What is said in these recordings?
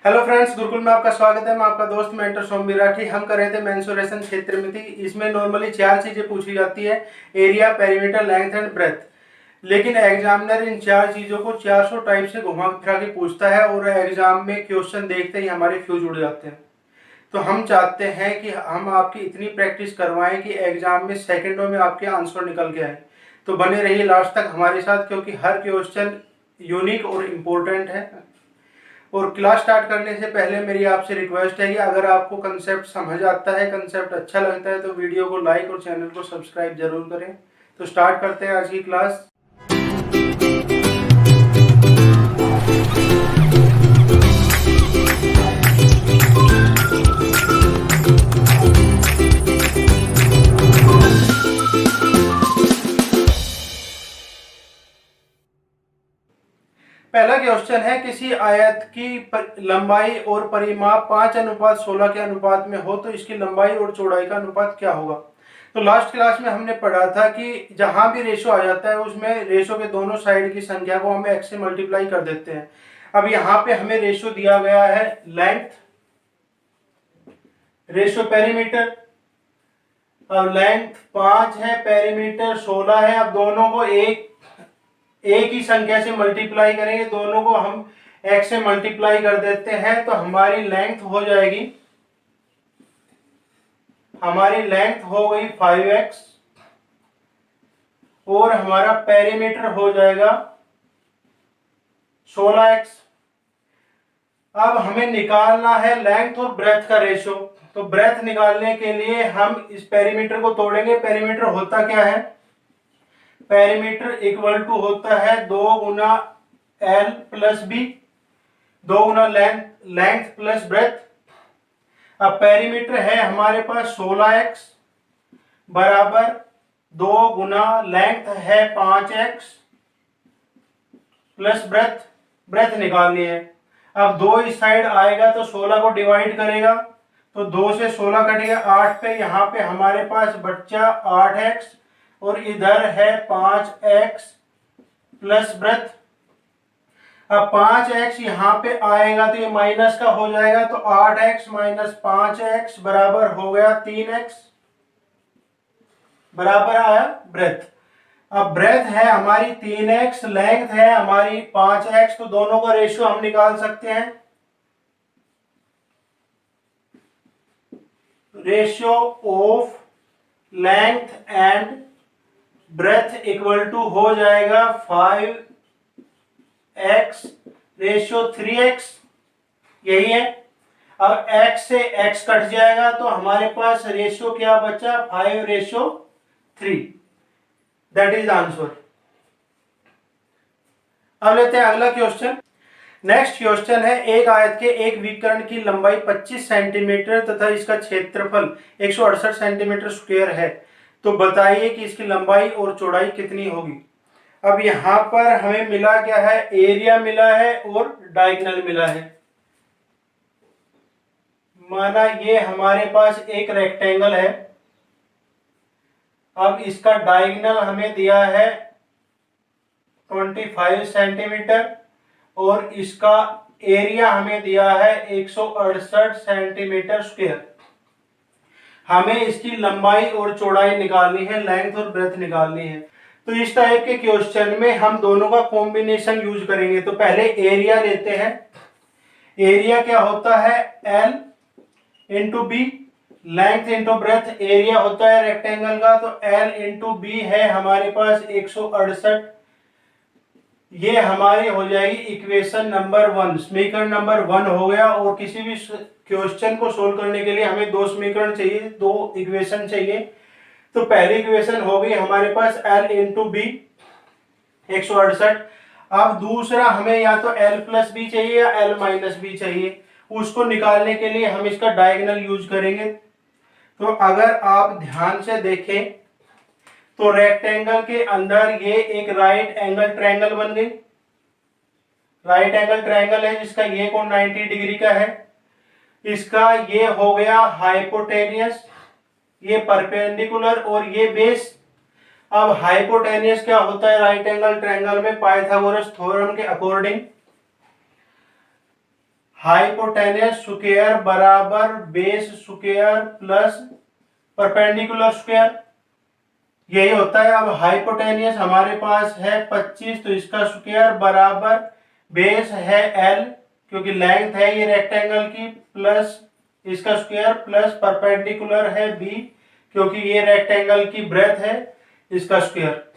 Hello friends, Gurukul में आपका स्वागत है। मैं आपका दोस्त मेंटर सोम राठी। हम कर रहे थे मेंसुरेशन क्षेत्र में थी। इसमें नॉर्मली 4 चीजें पूछी जाती है: area, perimeter, length and breadth. लेकिन एग्जामिनर इन 4 चीजों को 400 टाइप से घुमा फिरा के पूछता है और एग्जाम में क्वेश्चन देखते ही हमारे फ्यूज उड़ जाते हैं। तो हम चाहते हैं कि हम आपकी इतनी प्रैक्टिस करवाएं कि एग्जाम में सेकेंडों में आपके आंसर निकल के आए। तो बने रहिए लास्ट तक हमारे साथ, क्योंकि हर क्वेश्चन यूनिक और इम्पोर्टेंट है। और क्लास स्टार्ट करने से पहले मेरी आपसे रिक्वेस्ट है कि अगर आपको कंसेप्ट समझ आता है, कंसेप्ट अच्छा लगता है, तो वीडियो को लाइक और चैनल को सब्सक्राइब जरूर करें। तो स्टार्ट करते हैं आज की क्लास। पहला क्वेश्चन है, किसी आयत की लंबाई और परिमाप 5:16 के अनुपात में हो तो इसकी लंबाई और चौड़ाई का अनुपात क्या होगा। तो लास्ट क्लास में हमने पढ़ा था कि जहां भी रेशो आ जाता है उसमें रेशो के दोनों साइड की संख्या को हम x से मल्टीप्लाई कर देते हैं। अब यहाँ पे हमें रेशो दिया गया है लेंथ, रेशो पेरीमीटर। अब लेंथ 5 है, पेरीमीटर 16 है। अब दोनों को एक ही संख्या से मल्टीप्लाई करेंगे, दोनों को हम x से मल्टीप्लाई कर देते हैं तो हमारी लेंथ हो गई 5x और हमारा पेरीमीटर हो जाएगा 16x। अब हमें निकालना है लेंथ और ब्रेथ का रेशो। तो ब्रेथ निकालने के लिए हम इस पेरीमीटर को तोड़ेंगे। पेरीमीटर होता क्या है? पेरीमीटर इक्वल टू होता है 2 गुना L प्लस B, 2 गुना लेंथ प्लस ब्रेथ। अब पेरीमीटर है हमारे पास 16x बराबर 2 गुना लेंथ है 5x प्लस ब्रेथ निकालनी है। अब 2 इस साइड आएगा तो 16 को डिवाइड करेगा तो 2 से 16 कटेगा 8 पे। यहाँ पे हमारे पास बच्चा 8x और इधर है 5x प्लस ब्रेथ। अब 5x यहाँ पे आएगा तो ये माइनस का हो जाएगा, तो 8x माइनस 5x बराबर हो गया 3x, बराबर आया ब्रेथ। अब ब्रेथ है हमारी 3x, लेंथ है हमारी 5x, तो दोनों का रेशियो हम निकाल सकते हैं। Ratio of length and breadth equal to हो जाएगा 5x रेशियो 3x, यही है। अब x से x कट जाएगा तो हमारे पास रेशियो क्या बचा? 5:3। That is answer. अब लेते हैं अगला क्वेश्चन। नेक्स्ट क्वेश्चन है, एक आयत के एक विकर्ण की लंबाई 25 सेंटीमीटर तथा इसका क्षेत्रफल 168 सेंटीमीटर स्क्वायर है। तो बताइए कि इसकी लंबाई और चौड़ाई कितनी होगी। अब यहां पर हमें मिला क्या है? एरिया मिला है और डायगोनल मिला है। माना ये हमारे पास एक रेक्टेंगल है। अब इसका डायगोनल हमें दिया है 25 सेंटीमीटर और इसका एरिया हमें दिया है 168 सेंटीमीटर स्क्वायर। हमें इसकी लंबाई और चौड़ाई निकालनी है, लेंथ और ब्रेथ निकालनी है। तो इस टाइप के क्वेश्चन में हम दोनों का कॉम्बिनेशन यूज करेंगे। तो पहले एरिया लेते हैं। एरिया क्या होता है? L into B, length into breadth. Area होता है रेक्टेंगल का तो L इंटू बी है हमारे पास 168। ये हमारी हो जाएगी इक्वेशन नंबर 1, समीकरण नंबर 1 हो गया। और किसी भी क्वेश्चन को सोल्व करने के लिए हमें 2 समीकरण चाहिए, 2 इक्वेशन चाहिए। तो पहली इक्वेशन हो गई हमारे पास L इंटू बी 168। अब दूसरा हमें या तो L प्लस बी चाहिए या L माइनस बी चाहिए। उसको निकालने के लिए हम इसका डायगोनल यूज करेंगे। तो अगर आप ध्यान से देखें तो रेक्टेंगल के अंदर ये एक राइट एंगल ट्रायंगल बन गई। राइट एंगल ट्रायंगल है जिसका ये कोण 90 डिग्री का है। इसका ये हो गया हाइपोटेनियस, ये परपेंडिकुलर और ये बेस। अब हाइपोटेनियस क्या होता है राइट एंगल ट्रायंगल में? पाइथागोरस थ्योरम के अकॉर्डिंग हाइपोटेन्यूस स्क्वायर बराबर base square plus perpendicular square, यही होता है। अब हाइपोटेन्यूस हमारे पास है 25, तो इसका स्क्वायर बराबर बेस है l, क्योंकि लेंथ है ये रेक्टेंगल की, प्लस इसका स्क्वायर प्लस परपेंडिकुलर है b, क्योंकि ये रेक्टेंगल की ब्रेथ है, इसका स्क्वायर।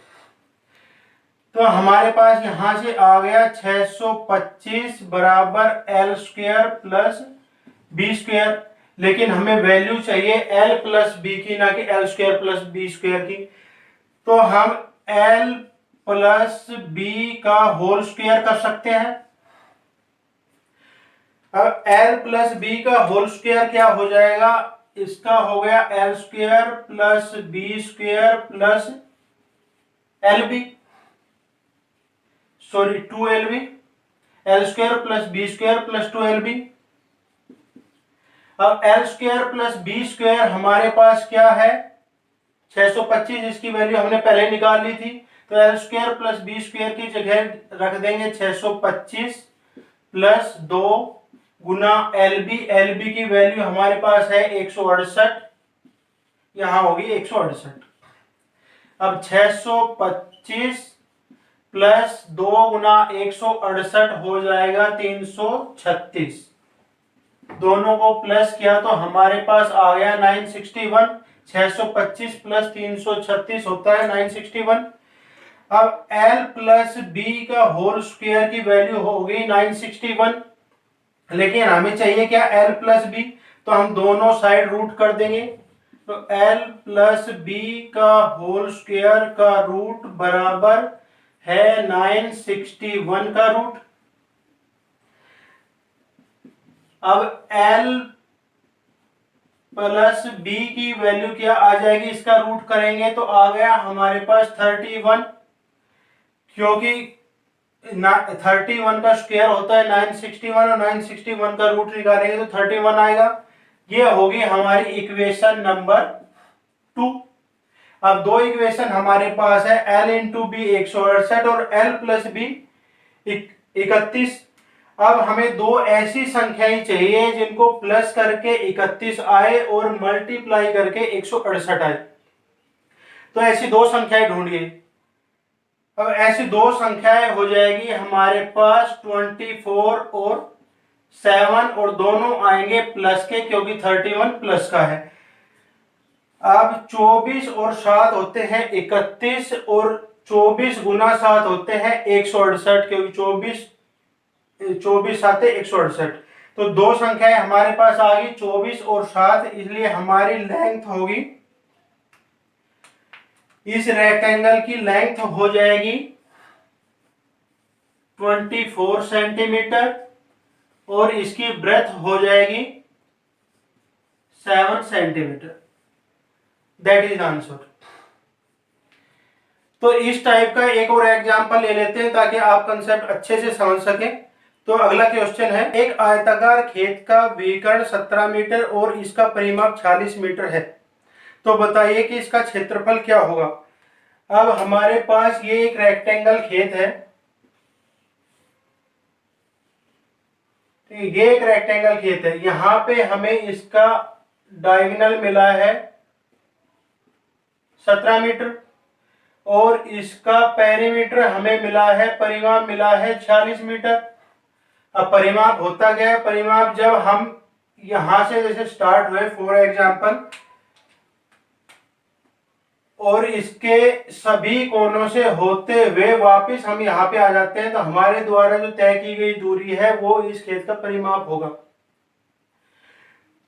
तो हमारे पास यहां से आ गया 625 बराबर L square plus B square, लेकिन हमें वैल्यू चाहिए एल प्लस बी की, ना कि L square plus B square की। तो हम एल प्लस बी का होल स्क्वायर कर सकते हैं। अब एल प्लस बी का होल स्क्वायर क्या हो जाएगा, इसका हो गया L square plus B square plus L B, sorry 2lb, L square plus B square plus 2lb। अब L square plus B square हमारे पास क्या है 625, इसकी वैल्यू हमने पहले निकाल ली थी, तो L square plus B square की जगह रख देंगे 625 प्लस 2 गुना एलबी, एलबी की वैल्यू हमारे पास है 168, यहां होगी 168। अब 625 प्लस 2 गुना 168 हो जाएगा 336, दोनों को प्लस किया तो हमारे पास आ गया 961, 625 प्लस 336 होता है 961। अब l प्लस बी का होल स्क्वायर की वैल्यू होगी 961, लेकिन हमें चाहिए क्या l प्लस बी, तो हम दोनों साइड रूट कर देंगे। तो l प्लस बी का होल स्क्वायर का रूट बराबर है 961 का रूट। अब l प्लस बी की वैल्यू क्या आ जाएगी, इसका रूट करेंगे तो आ गया हमारे पास 31, क्योंकि 31 का स्क्वायर होता है 961 और 961 का रूट निकालेंगे तो 31 आएगा। ये होगी हमारी इक्वेशन नंबर 2। अब दो इक्वेशन हमारे पास है l इंटू बी 168 और l प्लस बी 31। अब हमें दो ऐसी संख्याएं चाहिए जिनको प्लस करके 31 आए और मल्टीप्लाई करके 168 आए, तो ऐसी दो संख्याएं ढूंढिए। अब ऐसी दो संख्याएं हो जाएगी हमारे पास 24 और 7, और दोनों आएंगे प्लस के, क्योंकि 31 प्लस का है। अब 24 और 7 होते हैं 31, और 24 गुना 7 होते हैं 168, क्योंकि 24 आते 168। तो दो संख्याएं हमारे पास आ गई 24 और 7, इसलिए हमारी लेंथ होगी, इस रेक्टेंगल की लेंथ हो जाएगी 24 सेंटीमीटर और इसकी ब्रेथ हो जाएगी 7 सेंटीमीटर। That is answer. तो इस टाइप का एक और एग्जांपल ले लेते हैं ताकि आप कंसेप्ट अच्छे से समझ सकें। तो अगला क्वेश्चन है, एक आयताकार खेत का विकर्ण 17 मीटर और इसका परिमाप 46 मीटर है, तो बताइए कि इसका क्षेत्रफल क्या होगा। अब हमारे पास ये एक रेक्टेंगल खेत है, ये एक रेक्टेंगल खेत है, यहां पे हमें इसका डायगोनल मिला है 17 मीटर और इसका पेरीमीटर हमें मिला है, परिमाप मिला है 46 मीटर। अब परिमाप होता क्या है, परिमाप जब हम यहां से जैसे स्टार्ट हुए फॉर एग्जांपल और इसके सभी कोनों से होते हुए वापस हम यहाँ पे आ जाते हैं, तो हमारे द्वारा जो तय की गई दूरी है वो इस खेत का परिमाप होगा।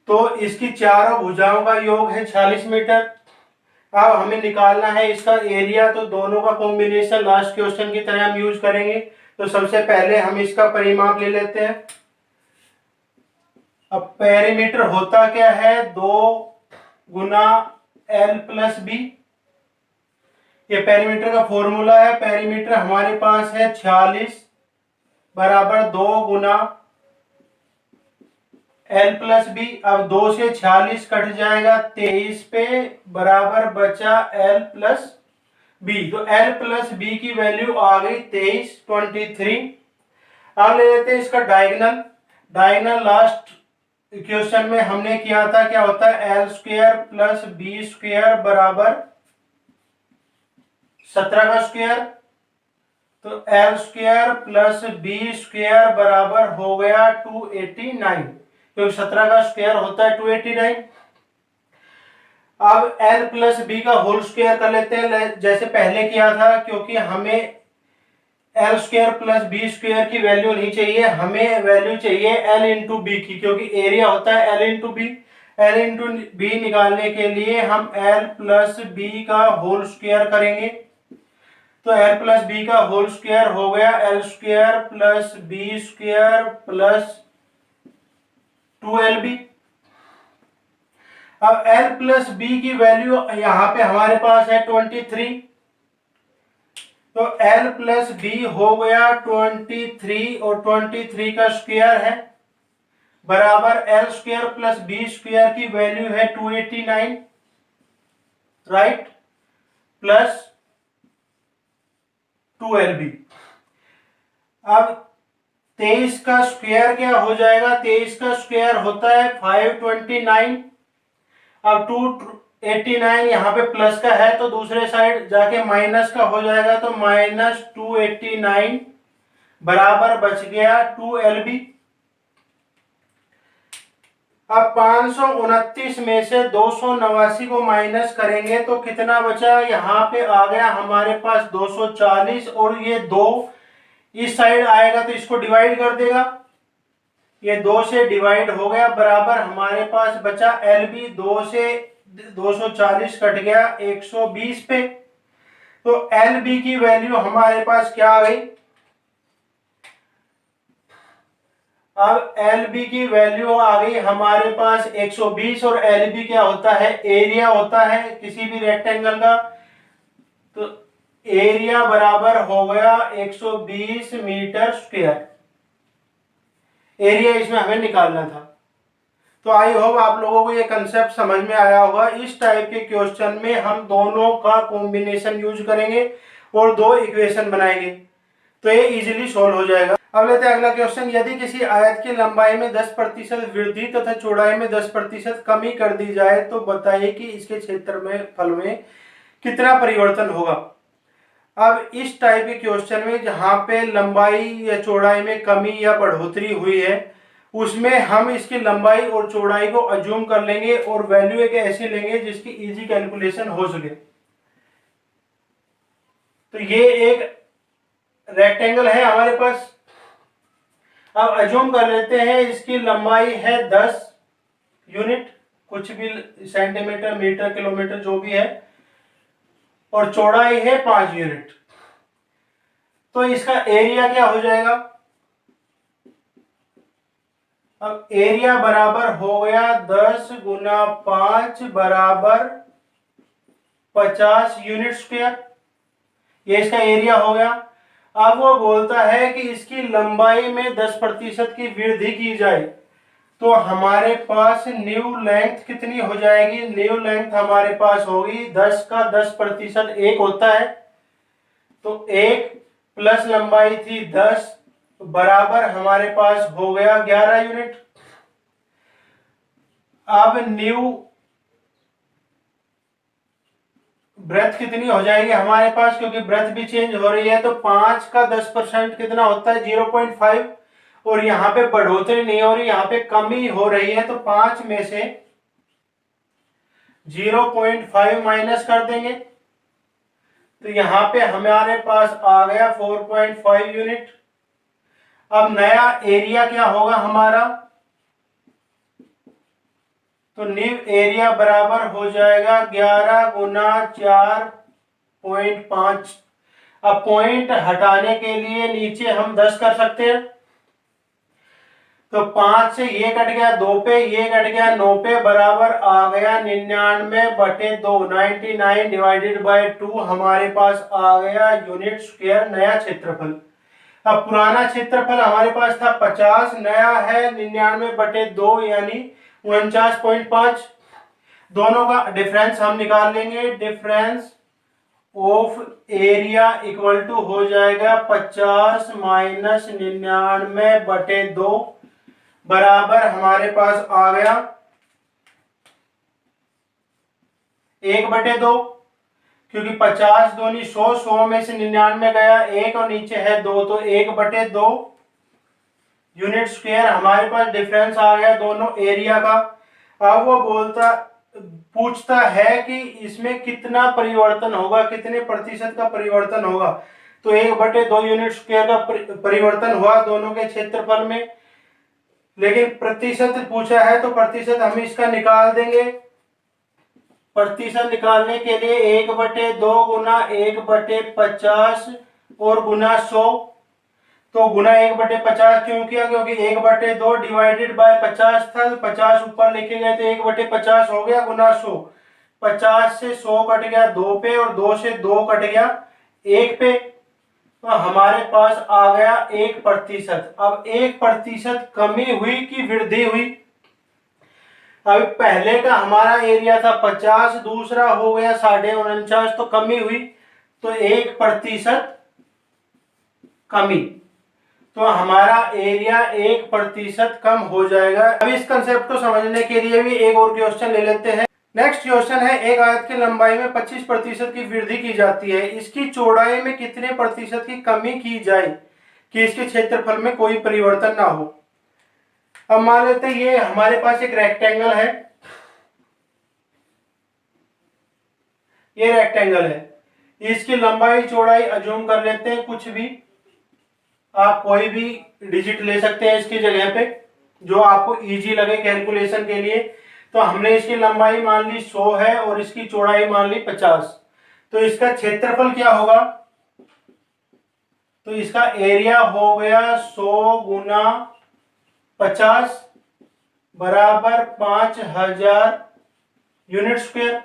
तो इसकी चारों भुजाओं का योग है 46 मीटर। अब हमें निकालना है इसका एरिया, तो दोनों का कॉम्बिनेशन लास्ट क्वेश्चन की तरह हम यूज करेंगे। तो सबसे पहले हम इसका परिमाप ले लेते हैं। अब पेरीमीटर होता क्या है, 2 गुना एल प्लस बी, ये पेरीमीटर का फॉर्मूला है। पेरीमीटर हमारे पास है 46 बराबर 2 गुना एल प्लस बी। अब 2 से 46 कट जाएगा 23 पे, बराबर बचा एल प्लस बी। तो एल प्लस बी की वैल्यू आ गई 23, 23। अब ले लेते हैं इसका डायगोनल। डायगोनल लास्ट इक्वेशन में हमने किया था, क्या होता है L square plus B square बराबर 17 का स्क्वायर। तो L square plus B square बराबर हो गया 289, क्योंकि 17 का स्क्वायर होता है 289। अब एल प्लस बी का होल स्क्वायर कर लेते हैं जैसे पहले किया था, क्योंकि हमें L square plus B square की वैल्यू नहीं चाहिए, हमें वैल्यू चाहिए एल इंटू बी की, क्योंकि एरिया होता है L into B. L into B निकालने के लिए हम एल प्लस बी का होल स्क्वायर करेंगे। तो एल प्लस बी का होल स्क्वायर हो गया L square plus B square plus 2lb। अब एल प्लस बी की वैल्यू यहां पे हमारे पास है 23, तो L प्लस बी हो गया 23 और 23 का स्क्वायर है बराबर L square plus B square की वैल्यू है 289, राइट, प्लस 2lb। अब 23 का स्क्वायर क्या हो जाएगा, 23 का स्क्वायर होता है 529। अब 289 यहाँ पे प्लस का है तो दूसरे साइड जाके माइनस का हो जाएगा, तो माइनस 289 बराबर बच गया 2lb। अब 529 में से 289 को माइनस करेंगे तो कितना बचा, यहाँ पे आ गया हमारे पास 240, और ये 2 इस साइड आएगा तो इसको डिवाइड कर देगा, ये 2 से डिवाइड हो गया बराबर हमारे पास बचा LB। 2 से 240 कट गया 120 पे, तो LB की वैल्यू हमारे पास क्या आ गई, अब LB की वैल्यू आ गई हमारे पास 120, और LB क्या होता है, एरिया होता है किसी भी रेक्टेंगल का। तो एरिया बराबर हो गया 120 मीटर स्क्वायर, एरिया इसमें हमें निकालना था। तो आई होप आप लोगों को ये कंसेप्ट समझ में आया होगा। इस टाइप के क्वेश्चन में हम दोनों का कॉम्बिनेशन यूज करेंगे और 2 इक्वेशन बनाएंगे, तो ये इजीली सॉल्व हो जाएगा। अब लेते हैं अगला क्वेश्चन। यदि किसी आयत की लंबाई में 10% वृद्धि तथा चौड़ाई में 10% कमी कर दी जाए तो बताइए कि इसके क्षेत्र में फल में कितना परिवर्तन होगा। अब इस टाइप के क्वेश्चन में जहां पे लंबाई या चौड़ाई में कमी या बढ़ोतरी हुई है, उसमें हम इसकी लंबाई और चौड़ाई को अज्यूम कर लेंगे और वैल्यू एक ऐसी लेंगे जिसकी इजी कैलकुलेशन हो सके। तो ये एक रेक्टेंगल है हमारे पास। अब अज्यूम कर लेते हैं इसकी लंबाई है 10 यूनिट, कुछ भी सेंटीमीटर मीटर किलोमीटर जो भी है, और चौड़ाई है 5 यूनिट। तो इसका एरिया क्या हो जाएगा, अब एरिया बराबर हो गया 10 गुना 5 बराबर 50 यूनिट स्क्वायर, ये इसका एरिया हो गया। अब वो बोलता है कि इसकी लंबाई में 10% की वृद्धि की जाए तो हमारे पास न्यू लेंथ कितनी हो जाएगी, न्यू लेंथ हमारे पास होगी 10 का 10% 1 होता है, तो 1 प्लस लंबाई थी 10 बराबर हमारे पास हो गया 11 यूनिट। अब न्यू ब्रेथ कितनी हो जाएगी हमारे पास, क्योंकि ब्रेथ भी चेंज हो रही है, तो 5 का 10% कितना होता है 0.5, और यहाँ पे बढ़ोतरी नहीं हो रही, यहाँ पे कमी हो रही है, तो 5 में से 0.5 माइनस कर देंगे, तो यहाँ पे हमारे पास आ गया 4.5 यूनिट। अब नया एरिया क्या होगा हमारा, तो न्यू एरिया बराबर हो जाएगा 11 गुना 4.5। अब पॉइंट हटाने के लिए नीचे हम 10 कर सकते हैं, तो 5 से ये कट गया 2 पे, ये कट गया 9 पे, बराबर आ गया 99/2, 99 डिवाइडेड बाय 2 हमारे पास आ गया यूनिट स्क्वायर नया क्षेत्रफल। अब पुराना क्षेत्रफल हमारे पास था 50, नया है 99/2 यानी 49.5। दोनों का डिफरेंस हम निकाल लेंगे, difference of area equal to हो जाएगा 50 माइनस 99/2 बराबर हमारे पास आ गया 1/2, क्योंकि 50 दूनी 100, 100 में से 99 गया 1 और नीचे है 2, तो 1/2 यूनिट स्क्वायर हमारे पास डिफरेंस आ गया दोनों एरिया का। अब वो पूछता है कि इसमें कितना परिवर्तन होगा, कितने प्रतिशत का परिवर्तन होगा। तो 1/2 यूनिट स्क्वायर का परिवर्तन हुआ दोनों के क्षेत्रफल में, लेकिन प्रतिशत पूछा है तो प्रतिशत हम इसका निकाल देंगे। प्रतिशत निकालने के लिए 1/2 गुना 1/50 और गुना 100, तो गुना 1/50 क्यों किया, क्योंकि 1/2 डिवाइडेड बाय 50 था, 50 ऊपर लेके गए तो 1/50 हो गया गुना 100। 50 से 100 कट गया 2 पे और 2 से 2 कट गया 1 पे, तो हमारे पास आ गया 1%। अब 1% कमी हुई कि वृद्धि हुई? अब पहले का हमारा एरिया था 50, दूसरा हो गया 49.5, तो कमी हुई, तो 1% कमी, तो हमारा एरिया 1% कम हो जाएगा। अब इस कंसेप्ट को समझने के लिए भी एक और क्वेश्चन ले लेते हैं। नेक्स्ट क्वेश्चन है, एक आयत की लंबाई में 25% की वृद्धि की जाती है, इसकी चौड़ाई में कितने प्रतिशत की कमी की जाए कि इसके क्षेत्रफल में कोई परिवर्तन ना हो। अब मान लेते हैं ये हमारे पास एक रेक्टेंगल है, ये रेक्टेंगल है, इसकी लंबाई चौड़ाई अज्यूम कर लेते हैं, कुछ भी आप कोई भी डिजिट ले सकते हैं इसकी जगह पे जो आपको इजी लगे कैलकुलेशन के लिए। तो हमने इसकी लंबाई मान ली 100 है और इसकी चौड़ाई मान ली 50, तो इसका क्षेत्रफल क्या होगा, तो इसका एरिया हो गया 100 गुना 50 बराबर 5000 यूनिट स्क्वायर,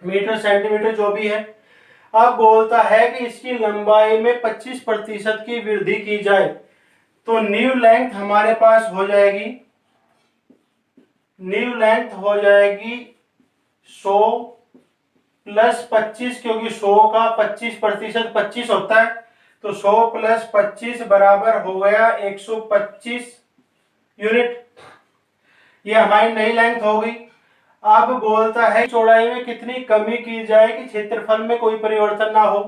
मीटर सेंटीमीटर जो भी है। अब बोलता है कि इसकी लंबाई में 25% की वृद्धि की जाए, तो न्यू लेंथ हमारे पास हो जाएगी, न्यू लेंथ हो जाएगी 100 प्लस 25, क्योंकि 100 का 25% 25 होता है, तो 100 प्लस 25 बराबर हो गया 125 यूनिट, ये हमारी नई लेंथ हो गई। अब बोलता है चौड़ाई में कितनी कमी की जाए कि क्षेत्रफल में कोई परिवर्तन ना हो,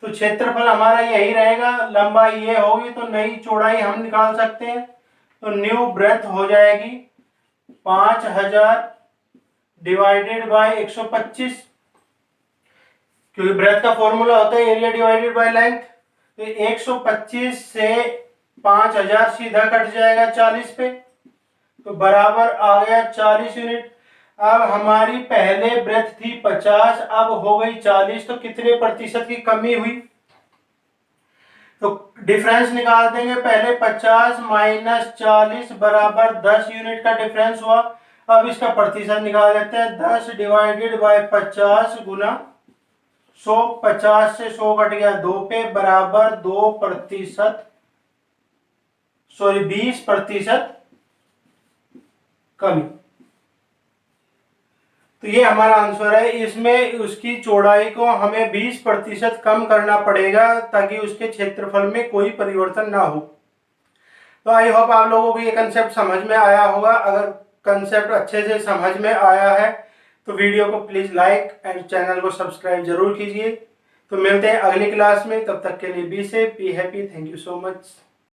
तो क्षेत्रफल हमारा यही रहेगा, लंबाई ये होगी तो नई चौड़ाई हम निकाल सकते हैं, तो न्यू ब्रेथ हो जाएगी 5000 डिवाइडेड बाय 125, क्योंकि ब्रेथ का फॉर्मूला होता है एरिया डिवाइडेड बाय लेंथ, तो 125 से 5000 सीधा कट जाएगा 40 पे, तो बराबर आ गया 40 यूनिट। अब हमारी पहले ब्रेथ थी 50, अब हो गई 40, तो कितने प्रतिशत की कमी हुई, तो डिफरेंस निकाल देंगे। पहले 50 माइनस 40 बराबर 10 यूनिट का डिफरेंस हुआ। अब इसका प्रतिशत निकाल देते हैं, 10 डिवाइडेड बाय 50 गुना 100, 50 से 100 कट गया 2 पे, बराबर 2%, सॉरी 20% कमी। तो ये हमारा आंसर है, इसमें उसकी चौड़ाई को हमें 20% कम करना पड़ेगा ताकि उसके क्षेत्रफल में कोई परिवर्तन ना हो। तो आई होप आप लोगों को ये कंसेप्ट समझ में आया होगा। अगर कंसेप्ट अच्छे से समझ में आया है तो वीडियो को प्लीज लाइक एंड चैनल को सब्सक्राइब जरूर कीजिए। तो मिलते हैं अगली क्लास में, तब तक के लिए be safe, be happy, thank you so much.